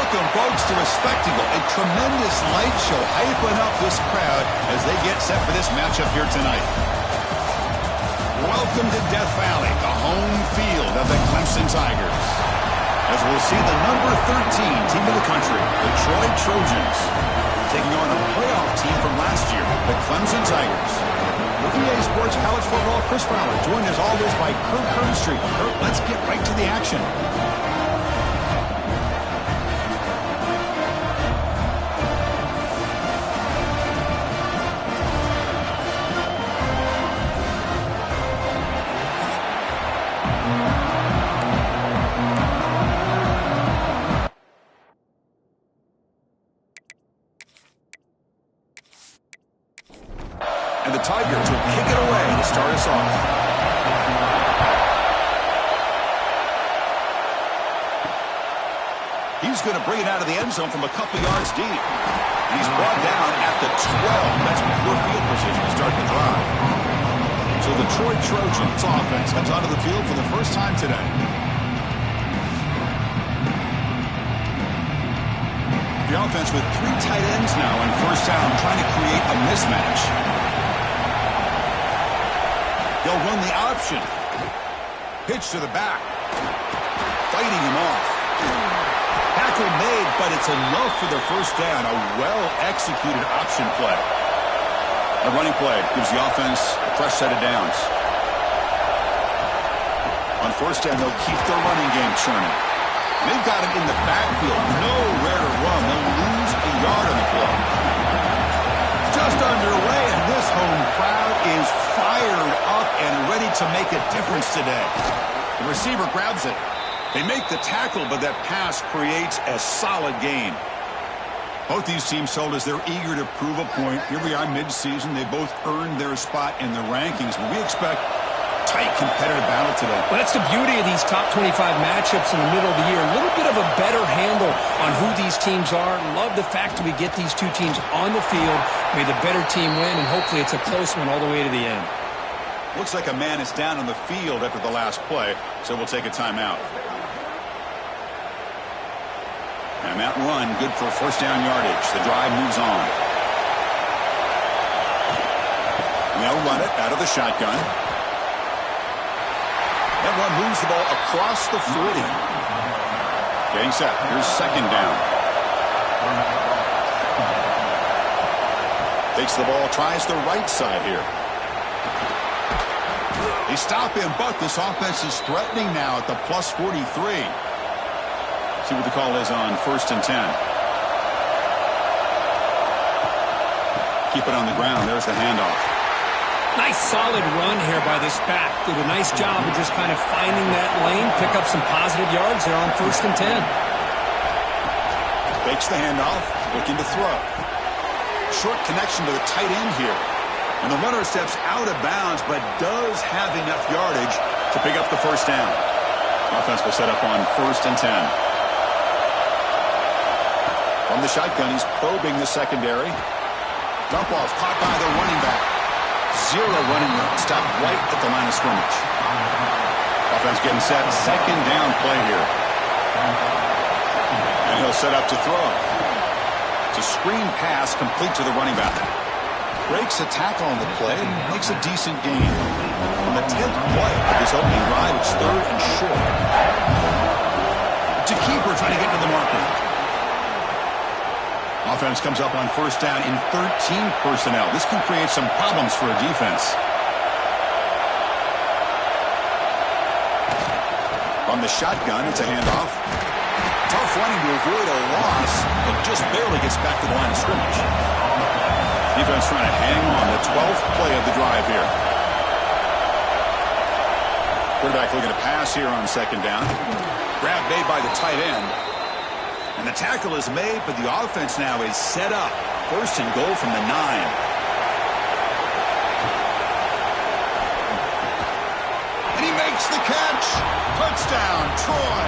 Welcome, folks, to a spectacle, a tremendous light show hyping up this crowd as they get set for this matchup here tonight. Welcome to Death Valley, the home field of the Clemson Tigers. As we'll see the number 13 team in the country, the Troy Trojans, taking on a playoff team from last year, the Clemson Tigers. With EA Sports College Football, Chris Fowler, joined as always by Kirk Kernstreet. Kirk, let's get right to the action. And the Tigers will kick it away to start us off. He's going to bring it out of the end zone from a couple yards deep. He's brought down at the 12. That's poor field position to start the drive. So the Troy Trojans offense comes onto the field for the first time today. The offense with 3 tight ends now on first down, trying to create a mismatch. They'll run the option. Pitch to the back. Fighting him off. Tackle made, but it's enough for the first down. A well-executed option play. A running play gives the offense a fresh set of downs. On first down, they'll keep their running game churning. They've got him in the backfield. Nowhere to run. They'll lose a yard on the play. Just underway, and this home crowd is fired up and ready to make a difference today. The receiver grabs it. They make the tackle, but that pass creates a solid gain. Both these teams told us they're eager to prove a point. Here we are mid-season. They both earned their spot in the rankings, but we expect tight competitive battle today. Well, that's the beauty of these top 25 matchups in the middle of the year. A little bit of a better handle on who these teams are. Love the fact that we get these two teams on the field. May the better team win, and hopefully it's a close one all the way to the end. Looks like a man is down on the field after the last play, so we'll take a timeout. And that run, good for first down yardage. The drive moves on. And they'll run it out of the shotgun. That one moves the ball across the 40. Getting set. Here's second down. Takes the ball, tries the right side here. They stop him, but this offense is threatening now at the plus 43. See what the call is on first and 10. Keep it on the ground. There's the handoff. Nice solid run here by this back. Did a nice job of just kind of finding that lane, pick up some positive yards there on first and 10. Fakes the handoff, looking to throw. Short connection to the tight end here. And the runner steps out of bounds, but does have enough yardage to pick up the first down. Offense will set up on first and 10. From the shotgun, he's probing the secondary. Dump off, caught by the running back. Zero running room. Stopped right at the line of scrimmage. Offense getting set. Second down play here. And he'll set up to throw. It's a screen pass complete to the running back. Breaks a tackle on the play and makes a decent gain. On the 10th play of this opening drive, it's third and short. To keeper trying to get to the marker. Offense comes up on first down in 13 personnel. This can create some problems for a defense. From the shotgun, it's a handoff. Tough running to avoid a loss, but just barely gets back to the line of scrimmage. Defense trying to hang on. The 12th play of the drive here. Quarterback looking to pass here on second down. Grab made by the tight end. And the tackle is made, but the offense now is set up. First and goal from the 9. And he makes the catch. Touchdown, Troy.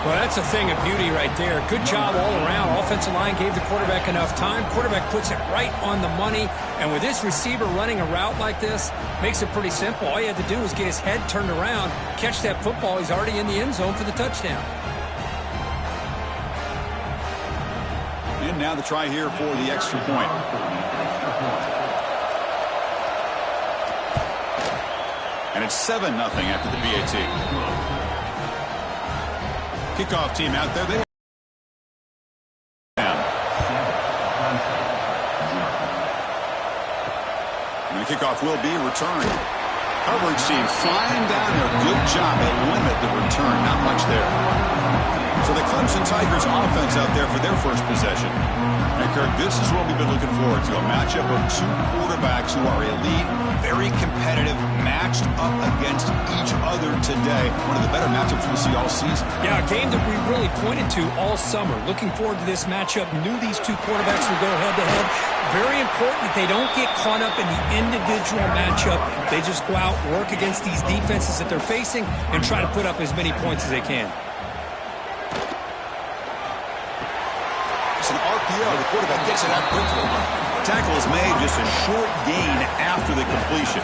Well, that's a thing of beauty right there. Good job all around. Offensive line gave the quarterback enough time. Quarterback puts it right on the money. And with this receiver running a route like this, makes it pretty simple. All you had to do was get his head turned around, catch that football. He's already in the end zone for the touchdown. And now the try here for the extra point. And it's 7-0 after the PAT. Kickoff team out there. And the kickoff will be returned. Coverage team flying down there. Good job. They limit the return. Not much there. So the Clemson Tigers offense out there for their first possession. And Kirk, this is what we've been looking forward to. A matchup of two quarterbacks who are elite, very competitive, matched up against each other today. One of the better matchups we'll see all season. Yeah, a game that we really pointed to all summer. Looking forward to this matchup. Knew these two quarterbacks would go head-to-head. Very important that they don't get caught up in the individual matchup. They just go out, work against these defenses that they're facing, and try to put up as many points as they can. It's an RPO. The quarterback gets it out quickly. Tackle is made, just a short gain after the completion.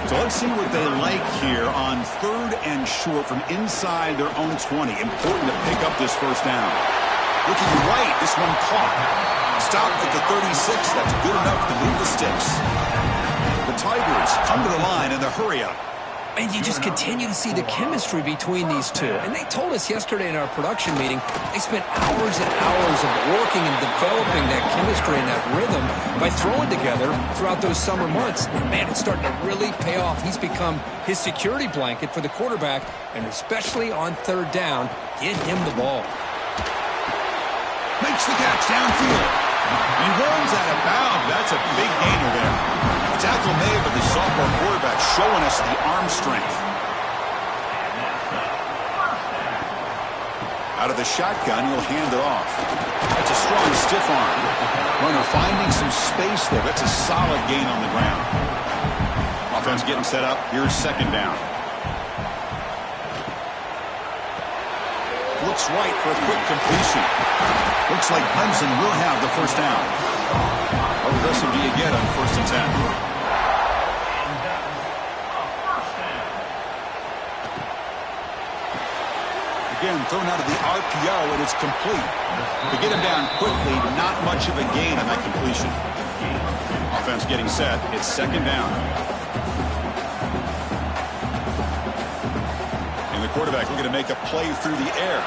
So let's see what they like here on 3rd and short from inside their own 20. Important to pick up this first down. Looking right, this one caught. Stopped at the 36. That's good enough to move the sticks. The Tigers come to the line in the hurry-up. And you just continue to see the chemistry between these two. And they told us yesterday in our production meeting, they spent hours and hours of working and developing that chemistry and that rhythm by throwing together throughout those summer months. And, man, it's starting to really pay off. He's become his security blanket for the quarterback, and especially on 3rd down, get him the ball. Makes the catch downfield. He runs out of bounds. That's a big gainer there. Tackle made by the sophomore quarterback, showing us the arm strength. Out of the shotgun, he'll hand it off. That's a strong, stiff arm. Runner finding some space there. That's a solid gain on the ground. Offense getting set up. Here's 2nd down. Looks right for a quick completion. Looks like Clemson will have the first down. How aggressive do you get on 1st and 10? Again, thrown out of the RPO, and it's complete. To get him down quickly, not much of a gain on that completion. Offense getting set. It's 2nd down. And the quarterback looking to make a play through the air.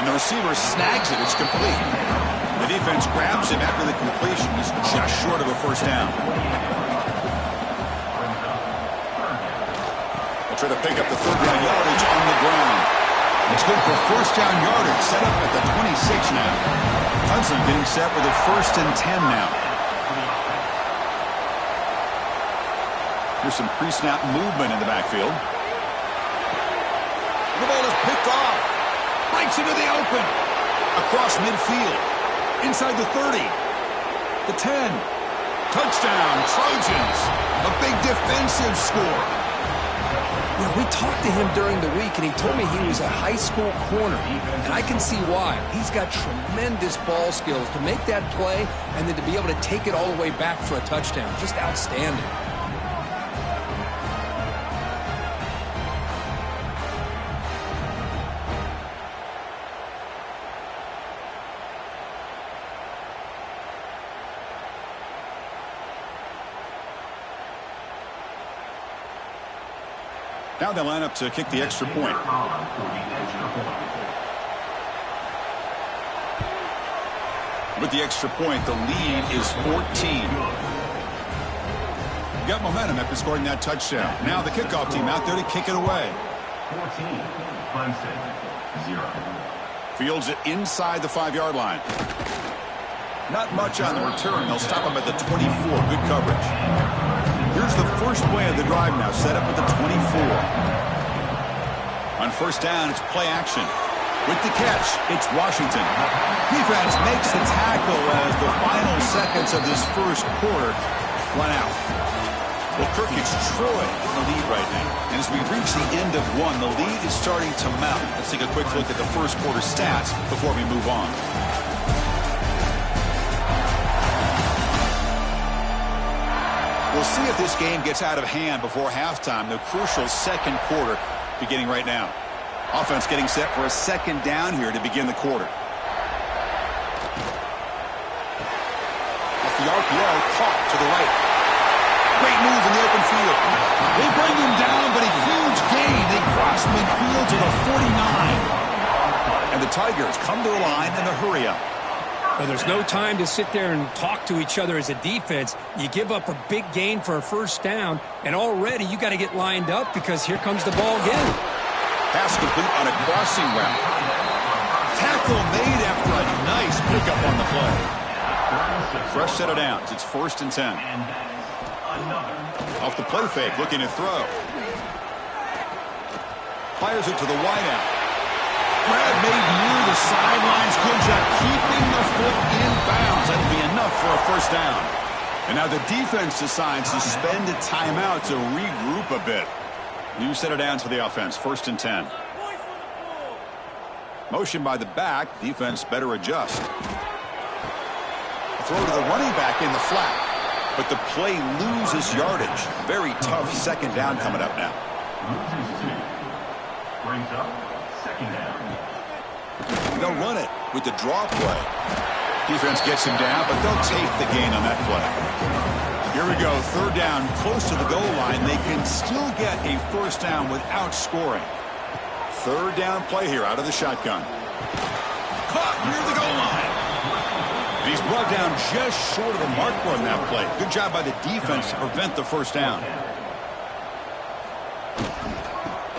And the receiver snags it. It's complete. The defense grabs him after the completion. He's just short of a first down. They'll try to pick up the 3rd down yardage on the ground. It's good for first down yardage. Set up at the 26 now. Clemson getting set with a 1st and 10 now. Here's some pre-snap movement in the backfield. The ball is picked off. Breaks into the open. Across midfield. Inside the 30. The 10. Touchdown, Trojans. A big defensive score. Yeah, we talked to him during the week, and he told me he was a high school corner. And I can see why. He's got tremendous ball skills to make that play and then to be able to take it all the way back for a touchdown. Just outstanding. Now they line up to kick the extra point. With the extra point, the lead is 14. Got momentum after scoring that touchdown. Now the kickoff team out there to kick it away. 14, Clemson, 0. Fields it inside the 5-yard line. Not much on the return. They'll stop him at the 24. Good coverage. Here's the first play of the drive now, set up at the 24. On 1st down, it's play action. With the catch, it's Washington. Defense makes the tackle as the final seconds of this first quarter run out. Well, Kirk, it's Troy in the lead right now. And as we reach the end of one, the lead is starting to mount. Let's take a quick look at the first quarter stats before we move on. We'll see if this game gets out of hand before halftime. The crucial 2nd quarter beginning right now. Offense getting set for a 2nd down here to begin the quarter. They bring him down, but a huge gain. They cross midfield to the 49. And the Tigers come to the line in a hurry-up. Well, there's no time to sit there and talk to each other as a defense. You give up a big gain for a first down, and already you got to get lined up because here comes the ball again. Pass complete on a crossing route. Tackle made after a nice pickup on the play. Fresh set of downs. It's 1st and 10. Off the play fake, looking to throw. Fires it to the wideout. Grab made near the sidelines. Good job keeping the foot in bounds. That'll be enough for a first down. And now the defense decides to spend a timeout to regroup a bit. New set of downs for the offense. 1st and 10. Motion by the back. Defense better adjust. Throw to the running back in the flat. But the play loses yardage. Very tough second down coming up now. Loses 2. Brings up 2nd down. They'll run it with the draw play. Defense gets him down, but they'll take the gain on that play. Here we go. 3rd down, close to the goal line. They can still get a first down without scoring. 3rd down play here out of the shotgun. Caught near the goal line. And he's brought down just short of the marker on that play. Good job by the defense to prevent the first down.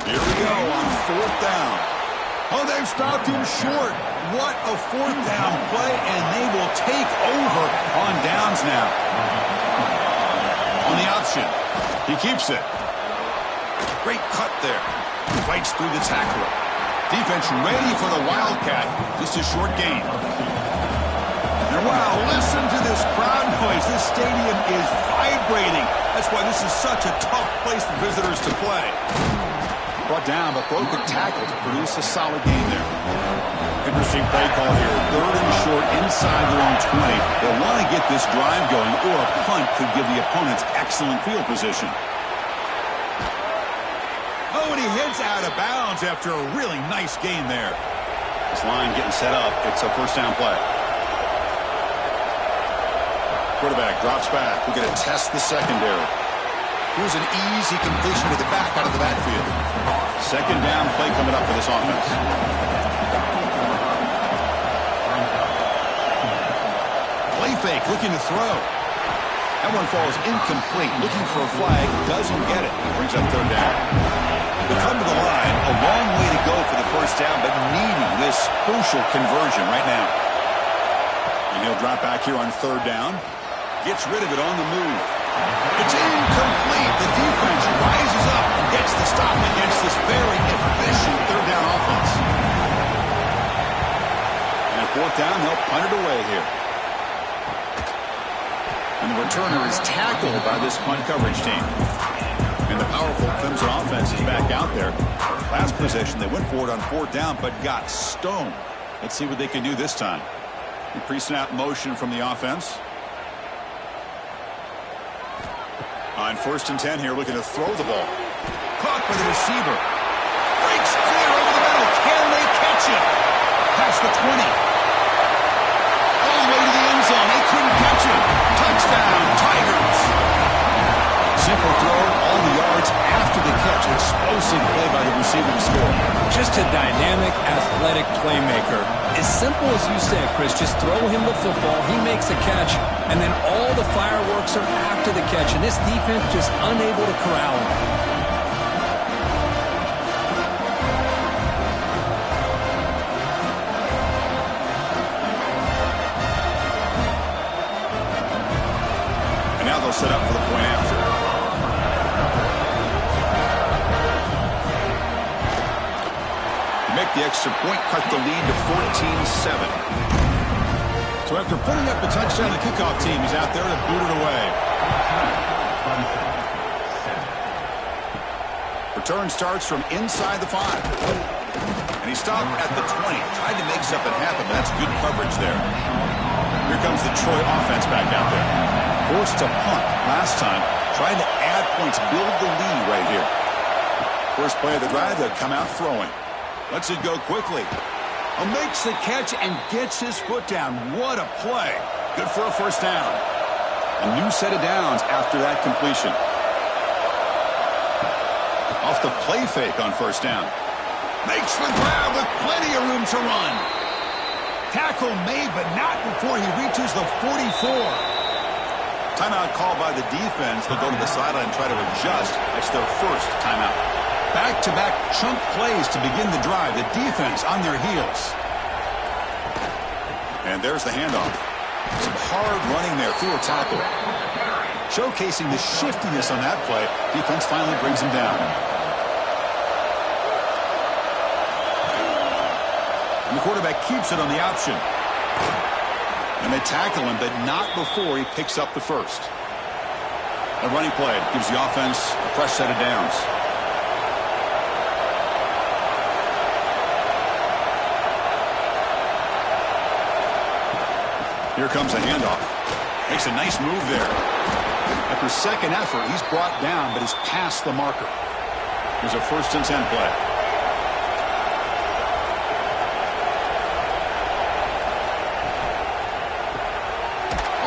Here we go on 4th down. Oh, they've stopped him short. What a 4th down play, and they will take over on downs now. On the option. He keeps it. Great cut there. Fights through the tackler. Defense ready for the Wildcat. Just a short gain. And wow, listen to this crowd noise. This stadium is vibrating. That's why this is such a tough place for visitors to play. Brought down, but broke a tackle to produce a solid gain there. Interesting play call here. 3rd and short inside their own 20. They'll want to get this drive going, or a punt could give the opponents excellent field position. Oh, and he heads out of bounds after a really nice gain there. This line getting set up. It's a first down play. Quarterback drops back. We're going to test the secondary. Here's an easy completion to the back out of the backfield. 2nd down play coming up for this offense. Play fake, looking to throw. That one falls incomplete. Looking for a flag, doesn't get it. Brings up 3rd down. They come to the line, a long way to go for the first down, but needing this crucial conversion right now. And he'll drop back here on 3rd down. Gets rid of it on the move. It's incomplete. The defense rises up and gets the stop against this very efficient 3rd down offense. And 4th down, they'll punt it away here. And the returner is tackled by this punt coverage team. And the powerful Clemson offense is back out there. Last possession, they went for it on 4th down, but got stoned. Let's see what they can do this time. Pre-snap motion from the offense. On 1st and 10 here, looking to throw the ball. Caught by the receiver. Breaks clear over the middle. Can they catch it? Past the 20. All the way to the end zone. They couldn't catch it. Touchdown, Tigers. Simple throw, all the yards after the catch. Explosive play by the receiver to score. Just a dynamic, athletic playmaker. As simple as you said, Chris, just throw him the football, he makes a catch, and then all the fireworks are after the catch, and this defense just unable to corral him. And now they'll set up for the point after. Make the extra point, cut the lead to 14-7. So after putting up a touchdown, the kickoff team is out there to boot it away. Return starts from inside the 5. And he stopped at the 20. Tried to make something happen, but that's good coverage there. Here comes the Troy offense back out there. Forced to punt last time. Trying to add points, build the lead right here. First play of the drive, they'll come out throwing. Lets it go quickly. Makes the catch and gets his foot down. What a play. Good for a first down. A new set of downs after that completion. Off the play fake on first down. Makes the grab with plenty of room to run. Tackle made, but not before he reaches the 44. Timeout called by the defense. They'll go to the sideline and try to adjust. It's their first timeout. Back-to-back chunk plays to begin the drive. The defense on their heels. And there's the handoff. Some hard running there through a tackle. Showcasing the shiftiness on that play. Defense finally brings him down. And the quarterback keeps it on the option. And they tackle him, but not before he picks up the first. A running play gives the offense a fresh set of downs. Here comes a handoff. Makes a nice move there. After second effort, he's brought down, but is past the marker. Here's a 1st and 10 play.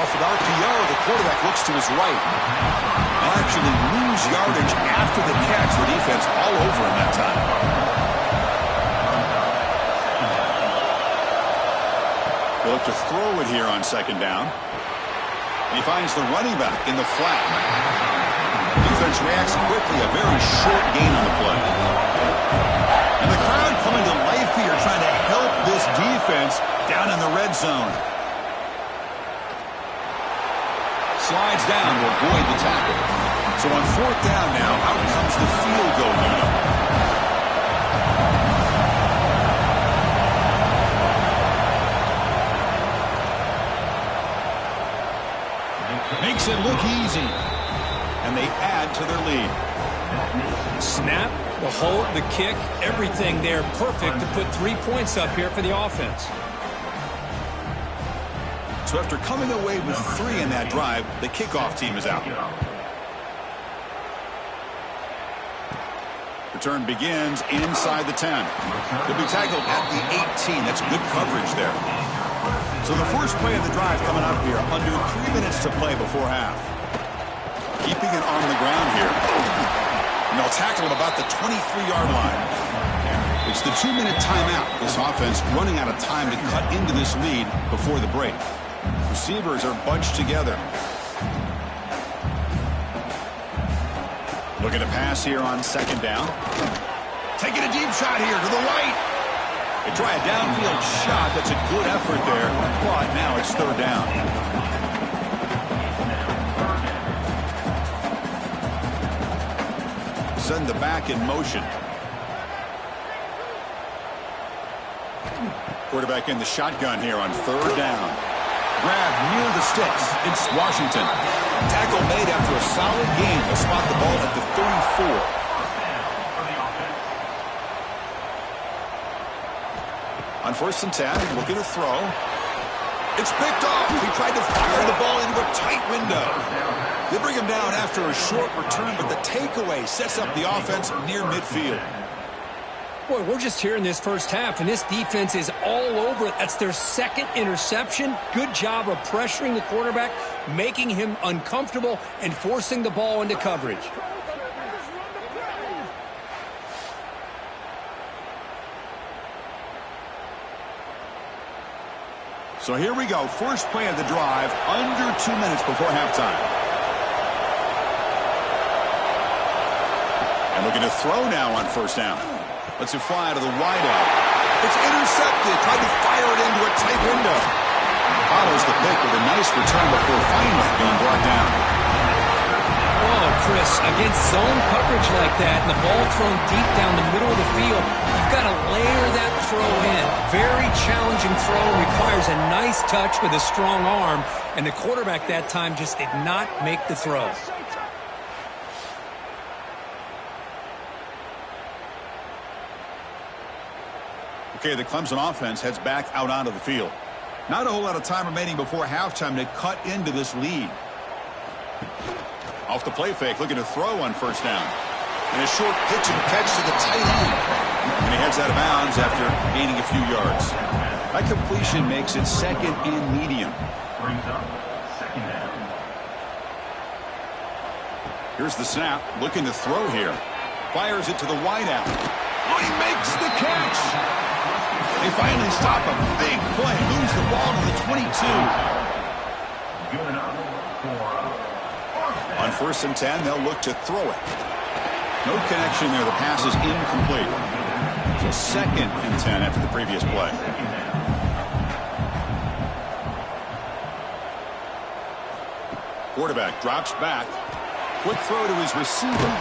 Off an RPO, the quarterback looks to his right. They'll actually lose yardage after the catch. The defense all over him that time. They'll look to throw it here on second down. He finds the running back in the flat. Defense reacts quickly. A very short gain on the play. And the crowd coming to life here, trying to help this defense down in the red zone. Slides down to avoid the tackle. So on 4th down now, out comes the field goal unit. Makes it look easy. And they add to their lead. Snap, the hold, the kick, everything there perfect to put 3 points up here for the offense. So after coming away with 3 in that drive, the kickoff team is out. Return begins inside the 10. He'll be tackled at the 18. That's good coverage there. So the first play of the drive coming up here, under 3 minutes to play before half. Keeping it on the ground here. And they'll tackle him about the 23-yard line. It's the 2-minute timeout. This offense running out of time to cut into this lead before the break. Receivers are bunched together. Looking to pass here on second down. Taking a deep shot here to the right. They try a downfield shot. That's a good effort there. But now it's 3rd down. Send the back in motion. Quarterback in the shotgun here on 3rd down. Grab near the sticks. It's Washington. Tackle made after a solid gain. They'll spot the ball at the 34. On 1st and 10, looking to throw. It's picked off. He tried to fire the ball into a tight window. They bring him down after a short return, but the takeaway sets up the offense near midfield. Boy, we're just here in this first half, and this defense is all over it. That's their 2nd interception. Good job of pressuring the quarterback, making him uncomfortable, and forcing the ball into coverage. So here we go. First play of the drive, under 2 minutes before halftime. And looking to throw now on 1st down. Lets it fly to the wideout. It's intercepted. Tried to fire it into a tight window. Follows the pick with a nice return before finally being brought down. Oh, Chris, against zone coverage like that and the ball thrown deep down the middle of the field, you've got to layer that throw in. Very challenging throw, requires a nice touch with a strong arm, and the quarterback that time just did not make the throw. Okay, the Clemson offense heads back out onto the field. Not a whole lot of time remaining before halftime to cut into this lead. Off the play fake, looking to throw on 1st down. And a short pitch and catch to the tight end. And he heads out of bounds after gaining a few yards. That completion makes it 2nd and medium. Brings up 2nd down. Here's the snap, looking to throw here. Fires it to the wideout. Oh, he makes the catch. They finally stop a big play. Lose the ball to the 22. On 1st and 10, they'll look to throw it. No connection there. The pass is incomplete. So 2nd and 10 after the previous play. Quarterback drops back. Quick throw to his receiver.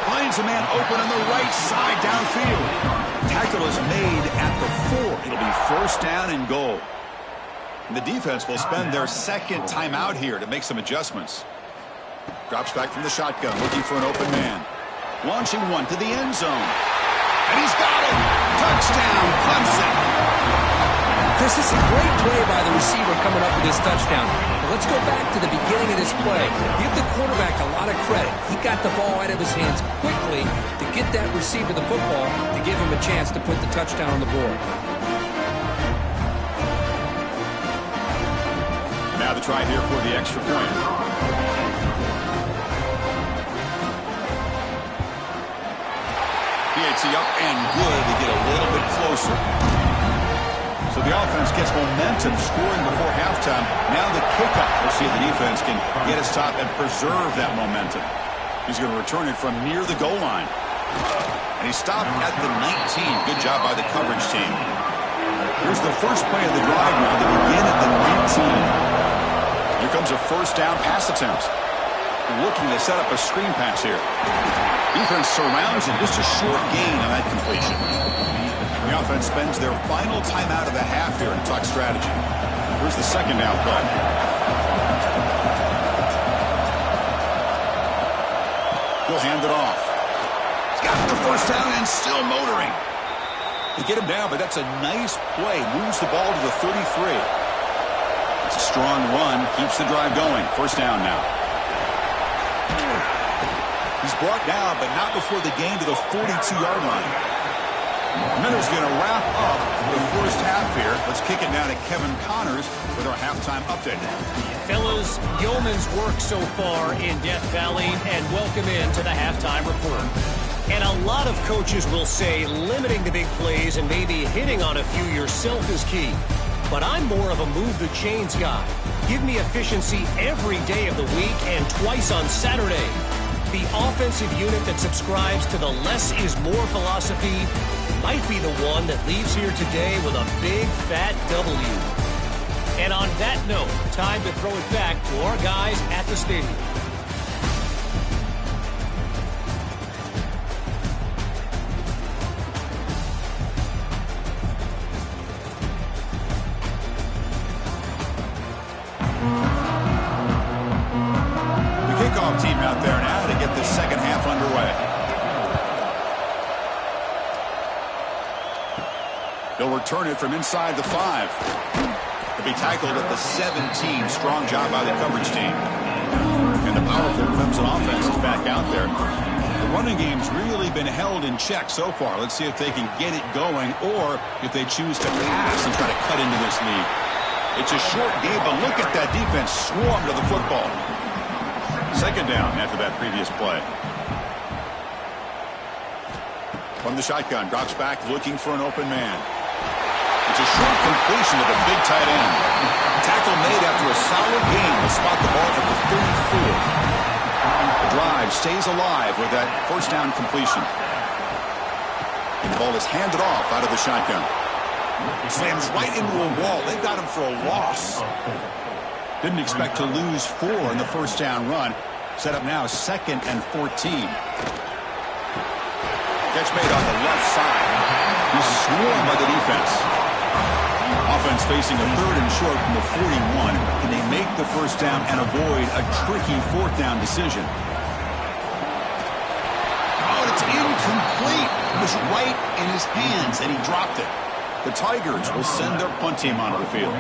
Finds a man open on the right side downfield. Tackle is made at the 4. It'll be 1st down and goal. And the defense will spend their 2nd timeout here to make some adjustments. Drops back from the shotgun, looking for an open man. Launching one to the end zone. And he's got it! Touchdown, Clemson! Chris, this is a great play by the receiver coming up with this touchdown. But let's go back to the beginning of this play. Give the quarterback a lot of credit. He got the ball out of his hands quickly to get that receiver the football to give him a chance to put the touchdown on the board. Now the try here for the extra point. PAT up and good to get a little bit closer. So the offense gets momentum, scoring before halftime. Now the kickoff. We'll see if the defense can get a stop and preserve that momentum. He's going to return it from near the goal line. And he stopped at the 19. Good job by the coverage team. Here's the first play of the drive now. They begin at the 19. Here comes a 1st down pass attempt. Looking to set up a screen pass here. Defense surrounds him. Just a short gain on that completion. The offense spends their final timeout of the half here to talk strategy. Here's the 2nd down play. He'll hand it off. He's got the 1st down and still motoring. They get him down, but that's a nice play. Moves the ball to the 33. It's a strong run. Keeps the drive going. 1st down now. He's brought down, but not before the gain to the 42-yard line. Miller's going to wrap up the 1st half here. Let's kick it down to Kevin Connors with our halftime update. Fellas, yeoman's work so far in Death Valley, and welcome in to the halftime report. And a lot of coaches will say limiting the big plays and maybe hitting on a few yourself is key. But I'm more of a move the chains guy. Give me efficiency every day of the week and twice on Saturday. The offensive unit that subscribes to the less is more philosophy might be the one that leaves here today with a big fat W. And on that note, time to throw it back to our guys at the stadium. Team out there now to get the 2nd half underway. They'll return it from inside the 5. He'll be tackled at the 17. Strong job by the coverage team. And the powerful Clemson offense is back out there. The running game's really been held in check so far. Let's see if they can get it going or if they choose to pass and try to cut into this lead. It's a short game, but look at that defense swarm to the football. 2nd down after that previous play. From the shotgun, drops back looking for an open man. It's a short completion to the big tight end. Tackle made after a solid gain to spot the ball at the 34. The drive stays alive with that 1st down completion. And the ball is handed off out of the shotgun. Slams right into a wall. They've got him for a loss. Didn't expect to lose 4 in the 1st down run. Set up now 2nd and 14. Catch made on the left side. He's swarmed by the defense. Offense facing a 3rd and short from the 41. Can they make the 1st down and avoid a tricky 4th down decision? Oh, it's incomplete. It was right in his hands, and he dropped it. The Tigers will send their punt team onto the field.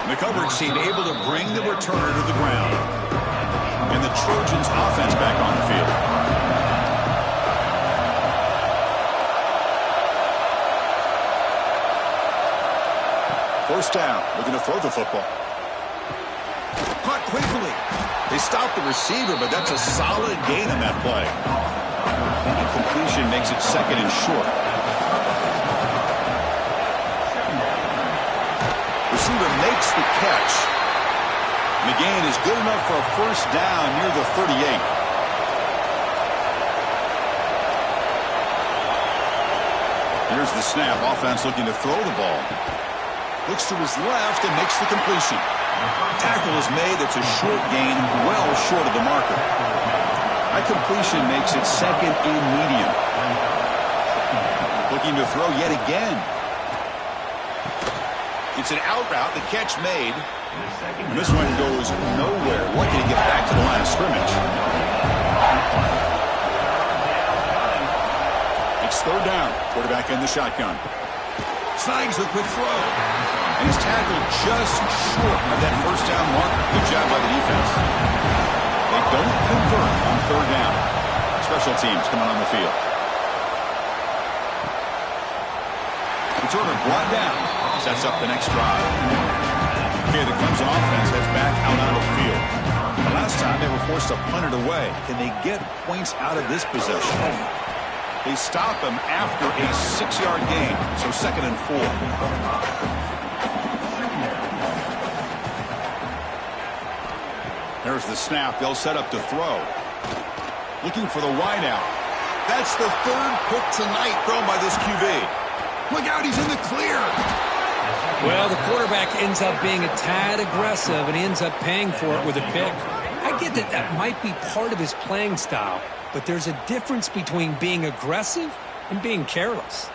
The coverage team able to bring the returner to the ground. And the Trojans offense back on the field. first down. Looking to throw the football. Caught quickly. They stopped the receiver, but that's a solid gain on that play. Completion makes it second and short. Receiver makes the catch. And the gain is good enough for a first down near the 38. Here's the snap. Offense looking to throw the ball. Looks to his left and makes the completion. Tackle is made. It's a short gain, well short of the marker. That completion makes it second and medium. Looking to throw yet again. It's an out route. The catch made. And this one goes nowhere. Lucky to get back to the line of scrimmage. It's third down. Quarterback in the shotgun. Snags the quick throw. And he's tackled just short of that first down marker. Good job by the defense. They don't convert on third down. Special teams coming on the field. Returner brought down. Sets up the next drive. Okay, the Clemson offense heads back out onto the field. The last time they were forced to punt it away. Can they get points out of this possession? They stop him after a 6-yard gain, so second and 4. There's the snap. They'll set up to throw. Looking for the wideout. That's the third pick tonight thrown by this QB. Look out, he's in the clear. Well, the quarterback ends up being a tad aggressive, and he ends up paying for it with a pick. I get that that might be part of his playing style, but there's a difference between being aggressive and being careless.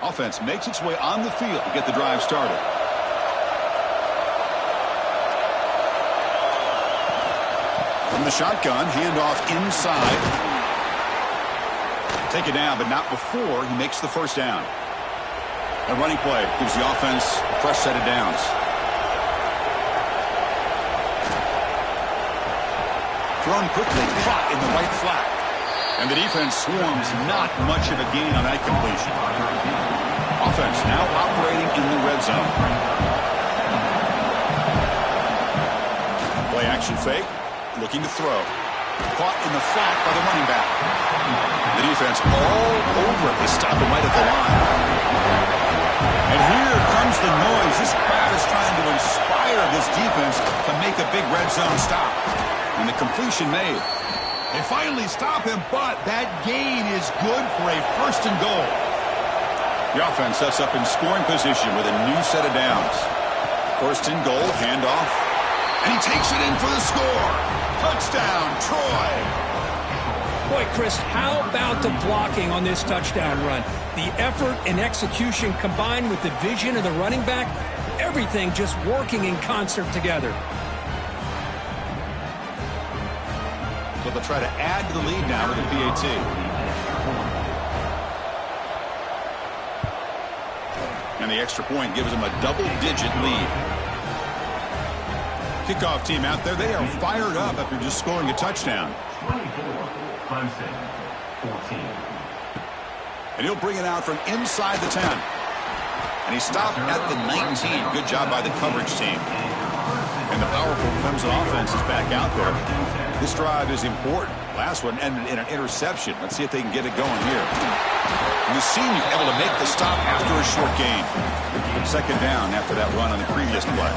Offense makes its way on the field to get the drive started. From the shotgun, handoff inside. Take it down, but not before he makes the first down. A running play gives the offense a fresh set of downs. Thrown quickly, caught in the right flat. And the defense swarms not much of a gain on that completion. Offense now operating in the red zone. Play action fake. Looking to throw. Caught in the flat by the running back. The defense all over it. They stop him right at the line. And here comes the noise. This crowd is trying to inspire this defense to make a big red zone stop. And the completion made. They finally stop him, but that gain is good for a first and goal. The offense sets up in scoring position with a new set of downs. First and goal, handoff. And he takes it in for the score. Touchdown, Troy. Boy, Chris, how about the blocking on this touchdown run? The effort and execution combined with the vision of the running back, everything just working in concert together. So they'll try to add to the lead now with the PAT. And the extra point gives them a double-digit lead. Kickoff team out there, they are fired up after just scoring a touchdown. 24, Clemson, 14. And he'll bring it out from inside the 10. And he stopped at the 19. Good job by the coverage team. And the powerful Clemson offense is back out there. This drive is important. Last one ended in an interception. Let's see if they can get it going here. And the senior able to make the stop after a short gain. Second down after that run on the previous play.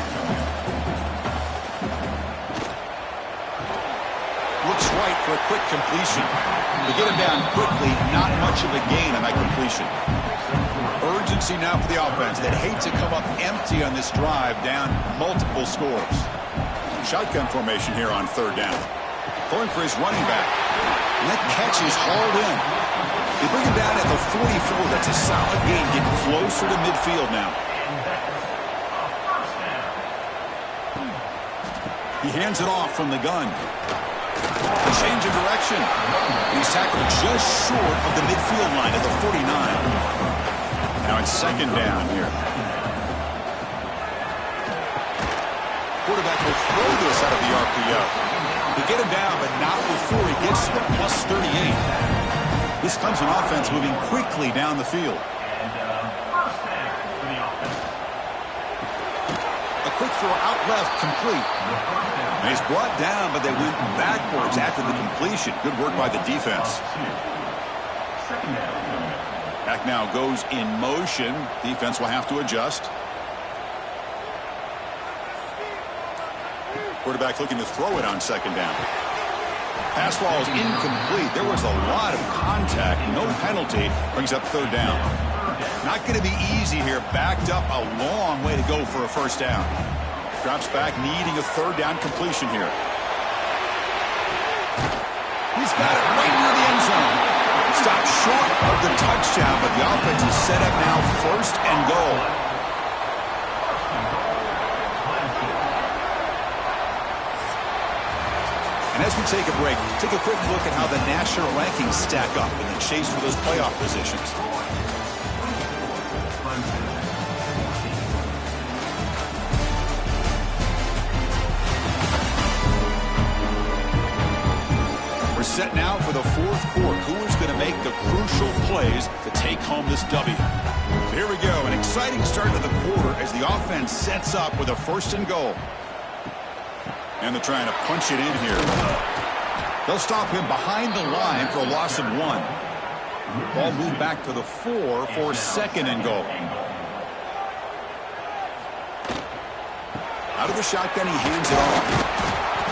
Looks right for a quick completion. To get him down quickly, not much of a gain on that completion. Urgency now for the offense that hates to come up empty on this drive, down multiple scores. Shotgun formation here on third down. Going for his running back. And that catch is hauled in. They bring him down at the 44. That's a solid gain, getting closer to midfield now. He hands it off from the gun. A change of direction. He's tackled just short of the midfield line at the 49. Now it's second down here. quarterback will throw this out of the RPO. They get him down, but not before he gets to the plus 38. This Clemson offense moving quickly down the field. First down for the offense. A quick throw out left, complete. And he's brought down, but they went backwards after the completion. Good work by the defense. Second down. Back now goes in motion. Defense will have to adjust. Quarterback looking to throw it on second down. Pass ball is incomplete. There was a lot of contact. No penalty. Brings up third down. Not going to be easy here. Backed up a long way to go for a first down. Drops back, needing a third down completion here. He's got it right near the end zone. Stopped short of the touchdown, but the offense is set up now first and goal. And as we take a break, take a quick look at how the national rankings stack up in the chase for those playoff positions. We're set now for the fourth quarter. Who is going to make the crucial plays to take home this W? So here we go. An exciting start to the quarter as the offense sets up with a first and goal. And they're trying to punch it in here. They'll stop him behind the line for a loss of 1. Ball moved back to the 4 for second and goal. Out of the shotgun, he hands it off.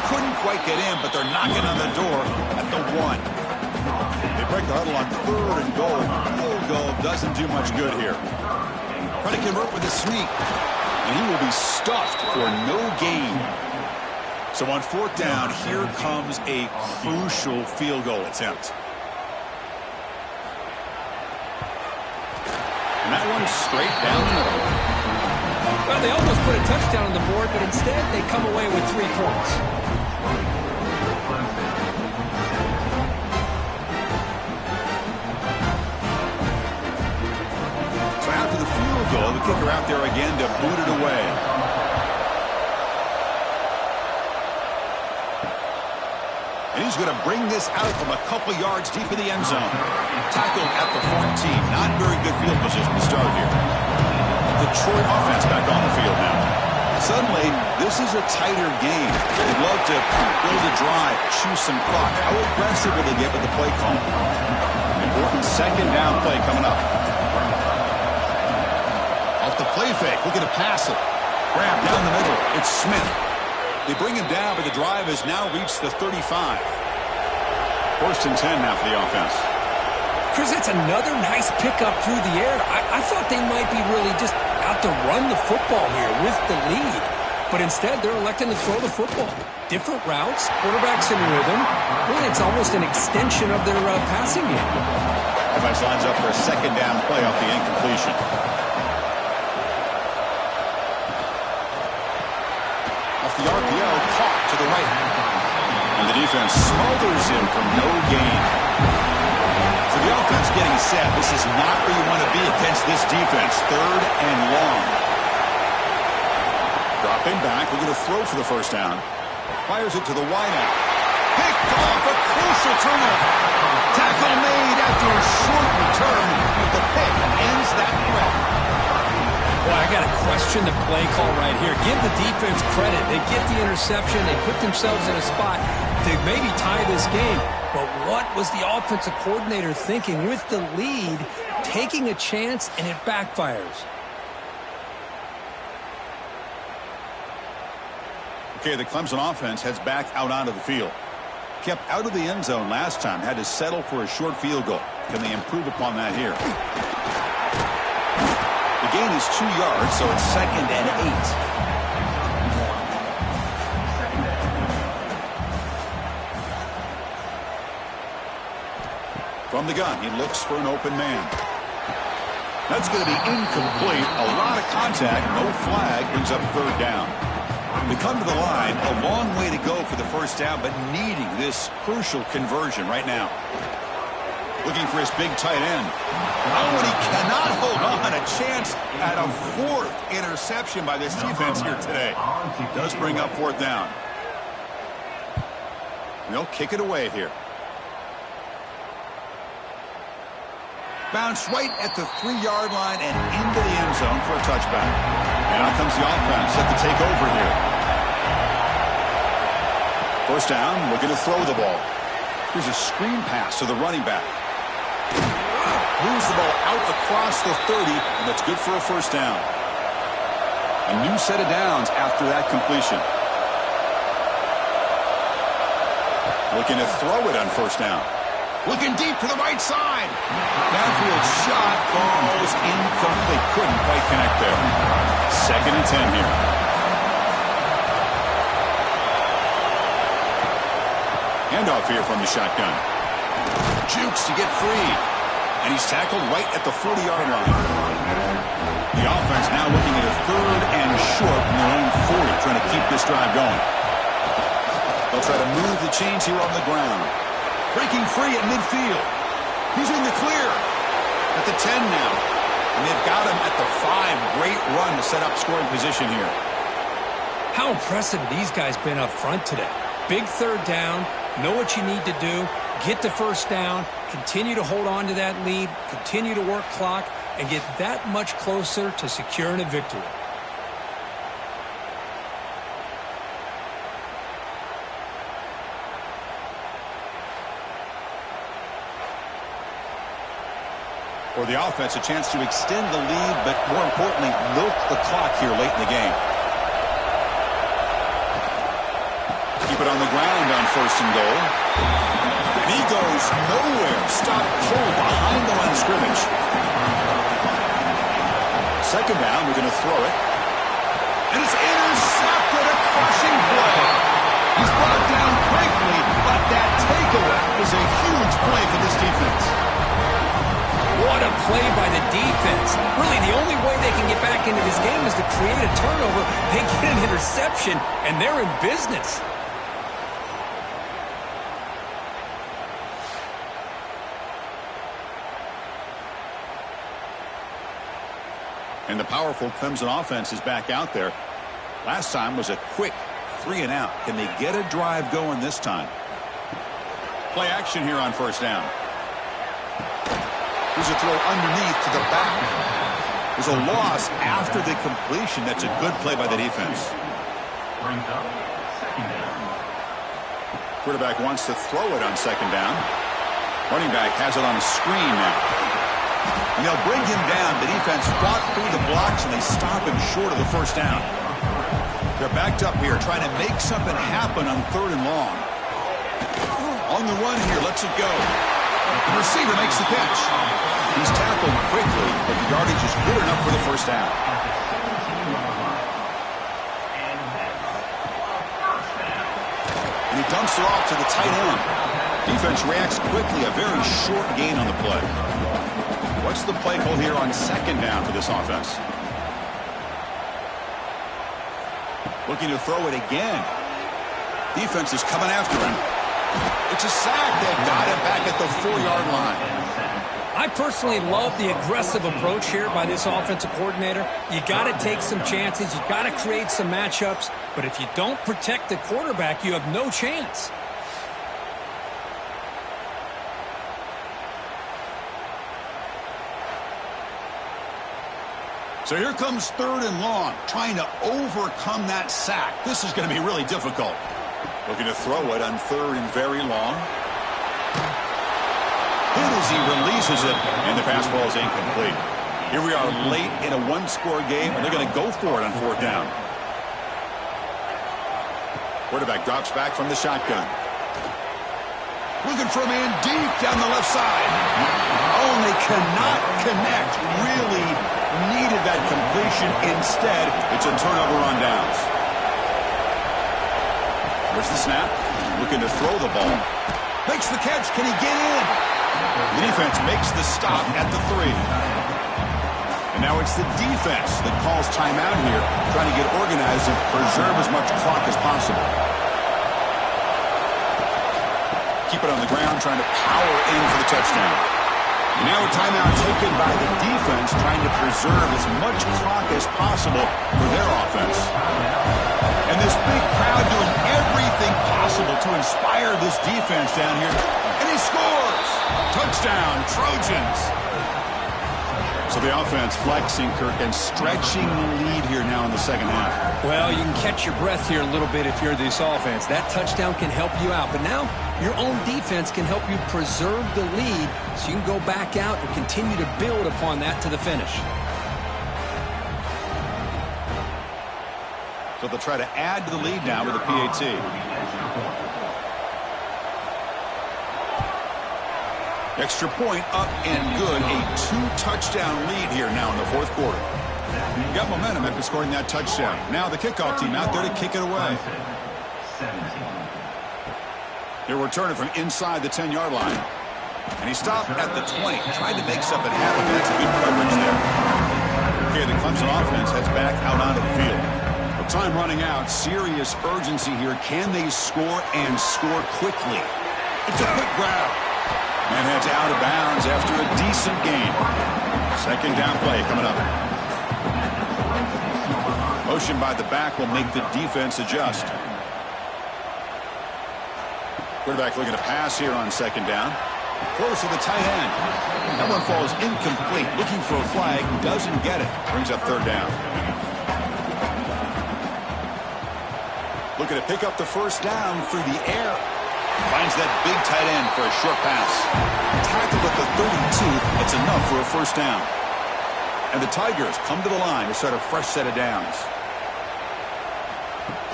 Couldn't quite get in, but they're knocking on the door at the 1. They break the huddle on third and goal. Field goal doesn't do much good here. Trying to convert with a sneak. And he will be stuffed for no gain. So on fourth down, here comes a crucial field goal attempt. And that one's straight down the middle. Well, they almost put a touchdown on the board, but instead they come away with 3 points. So after the field goal, the kicker out there again to boot it away. And he's going to bring this out from a couple yards deep in the end zone. Tackled at the 14. Not very good field position to start here. Detroit offense back on the field now. Suddenly, this is a tighter game. They'd love to build a drive, choose some clock. How aggressive will they get with the play call? Important second down play coming up. Off the play fake, looking to pass it. Grab down the middle. It's Smith. They bring him down, but the drive has now reached the 35. First and 10 now for the offense. Chris, it's another nice pickup through the air. I thought they might be really just out to run the football here with the lead. But instead, they're electing to throw the football. Different routes, quarterbacks in rhythm. Really, it's almost an extension of their passing game. Defense lines up for a second down play off the incompletion. Off the RPO, caught to the right. And the defense smothers him from no gain. So the offense getting set. This is not where you want to be against this defense. Third and long. Dropping back. We're going to throw for the first down. Fires it to the wideout. Picked off, a crucial turnover. Tackle made after a short return, but the pick ends that threat. Boy, I got to question the play call right here. Give the defense credit. They get the interception. They put themselves in a spot to maybe tie this game. But what was the offensive coordinator thinking with the lead, taking a chance, and it backfires? Okay, the Clemson offense heads back out onto the field. Kept out of the end zone last time, had to settle for a short field goal. Can they improve upon that here? The gain is 2 yards, so it's second and 8. From the gun, he looks for an open man. That's going to be incomplete. A lot of contact, no flag, brings up third down. They come to the line, a long way to go for the first down, but needing this crucial conversion right now. Looking for his big tight end. Oh, and he cannot hold on. A chance at a fourth interception by this defense here today. Does bring up fourth down. They'll kick it away here. Bounce right at the 3-yard line and into the end zone for a touchback. And out comes the offense set to take over here. First down, looking to throw the ball. Here's a screen pass to the running back. Moves the ball out across the 30, and that's good for a first down. A new set of downs after that completion. Looking to throw it on first down. Looking deep to the right side. Downfield shot falls incomplete. Couldn't quite connect there. 2nd and 10 here. Handoff here from the shotgun. Jukes to get free. And he's tackled right at the 40-yard line. The offense now looking at a 3rd and short in their own 40, trying to keep this drive going. They'll try to move the chains here on the ground. Breaking free at midfield. He's in the clear. At the 10 now. And they've got him at the 5. Great run to set up scoring position here. How impressive these guys been up front today. Big 3rd down. Know what you need to do. Get the first down. Continue to hold on to that lead. Continue to work clock. And get that much closer to securing a victory. For the offense, a chance to extend the lead, but more importantly, milk the clock here late in the game. Keep it on the ground on 1st and goal. And he goes nowhere. Stopped cold behind the line of scrimmage. 2nd down, we're going to throw it. And it's intercepted. A crushing play. He's brought down quickly, but that takeaway is a huge play for this defense. What a play by the defense. Really, the only way they can get back into this game is to create a turnover. They get an interception, and they're in business. And the powerful Clemson offense is back out there. Last time was a quick 3 and out. Can they get a drive going this time? Play action here on 1st down. There's a throw underneath to the back. There's a loss after the completion. That's a good play by the defense. Brings up 2nd down. Quarterback wants to throw it on 2nd down. Running back has it on a screen now. And they'll bring him down. The defense fought through the blocks, and they stop him short of the first down. They're backed up here, trying to make something happen on 3rd and long. On the run here, lets it go. The receiver makes the catch. He's tackled quickly, but the yardage is good enough for the first down. And he dumps it off to the tight end. Defense reacts quickly, a very short gain on the play. What's the play call here on 2nd down for this offense? Looking to throw it again. Defense is coming after him. It's a sack. They've got him back at the 4-yard line. I personally love the aggressive approach here by this offensive coordinator. You got to take some chances. You got to create some matchups. But if you don't protect the quarterback, you have no chance. So here comes 3rd and long, trying to overcome that sack. This is going to be really difficult. Looking to throw it on 3rd and very long. Hit as he releases it, and the pass ball is incomplete. Here we are late in a 1-score game, and they're going to go for it on 4th down. Quarterback drops back from the shotgun. Looking for a man deep down the left side. Oh, and they cannot connect. Really needed that completion. Instead, it's a turnover on downs. There's the snap. Looking to throw the ball. Makes the catch. Can he get in? The defense makes the stop at the 3. And now it's the defense that calls timeout here, trying to get organized and preserve as much clock as possible. Keep it on the ground, trying to power in for the touchdown. And now a timeout taken by the defense, trying to preserve as much clock as possible for their offense. And this big crowd doing everything possible to inspire this defense down here. And he scores! Touchdown, Trojans! So the offense flexing, Kirk, and stretching the lead here now in the second half. Well, you can catch your breath here a little bit if you're this offense. That touchdown can help you out. But now your own defense can help you preserve the lead so you can go back out and continue to build upon that to the finish. So they'll try to add to the lead now with a PAT. Extra point up and good. A 2-touchdown lead here now in the fourth quarter. Got momentum after scoring that touchdown. Now the kickoff team out there to kick it away. He'll return it from inside the 10-yard line. And he stopped at the 20. Tried to make something happen. That's good coverage there. Okay, the Clemson offense heads back out onto the field. With time running out, serious urgency here. Can they score and score quickly? It's a quick grab. And heads out of bounds after a decent gain. Second down play coming up. Motion by the back will make the defense adjust. Quarterback looking to pass here on second down. Close to the tight end. That one falls incomplete. Looking for a flag. Doesn't get it. Brings up third down. Looking to pick up the first down through the air. Finds that big tight end for a short pass. Tackled at the 32. That's enough for a first down. And the Tigers come to the line to start a fresh set of downs.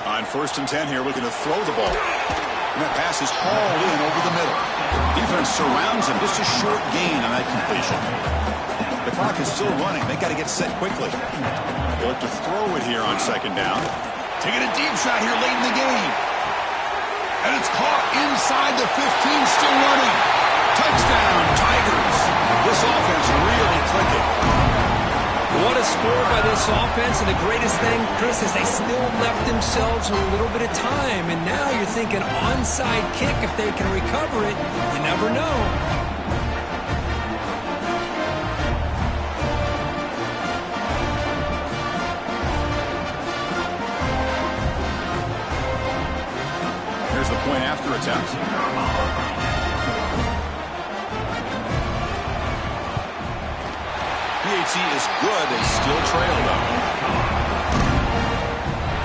On 1st and 10 here, looking to throw the ball. And that pass is hauled in over the middle. Defense surrounds him. Just a short gain on that completion. The clock is still running. They got to get set quickly. They look to throw it here on second down. Taking a deep shot here late in the game. And it's caught inside the 15, still running. Touchdown, Tigers. This offense really clicking. What a score by this offense, and the greatest thing, Chris, is they still left themselves a little bit of time. And now you're thinking onside kick, if they can recover it, you never know. Here's the point after attempt. PAT is good. They still trail, though.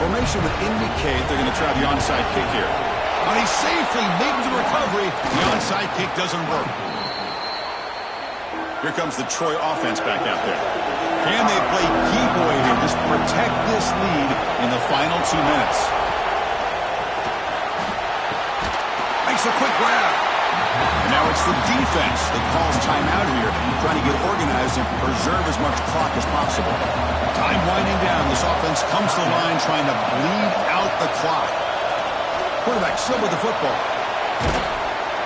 Formation would indicate they're going to try the onside kick here. But he safely makes the recovery. The onside kick doesn't work. Here comes the Troy offense back out there. Can they play key boy here? Just protect this lead in the final 2 minutes. Makes a quick grab. And now it's the defense that calls timeout here, trying to get organized and preserve as much clock as possible. Time winding down. This offense comes to the line trying to bleed out the clock. Quarterback still with the football.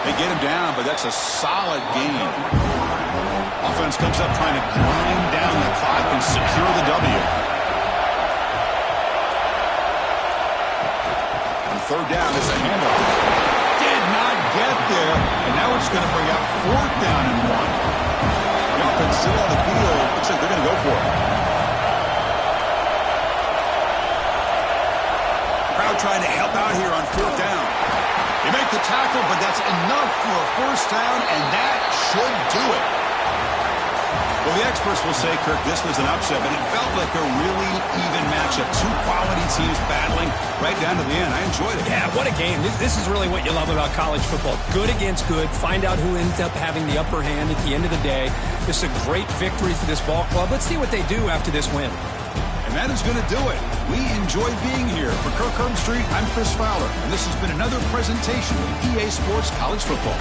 They get him down, but that's a solid gain. Offense comes up trying to grind down the clock and secure the W. On third down, it's a handoff. Did not get there, and now it's going to bring out 4th down and 1. The offense still on the field. Looks like they're going to go for it. Crowd trying to help out here on 4th down. They make the tackle, but that's enough for a first down, and that should do it. Well, the experts will say, Kirk, this was an upset, but it felt like a really even matchup. 2 quality teams battling right down to the end. I enjoyed it. Yeah, what a game. This is really what you love about college football. Good against good. Find out who ends up having the upper hand at the end of the day. This is a great victory for this ball club. Let's see what they do after this win. And that is going to do it. We enjoy being here. For Kirk Herbstreit, I'm Chris Fowler, and this has been another presentation of EA Sports College Football.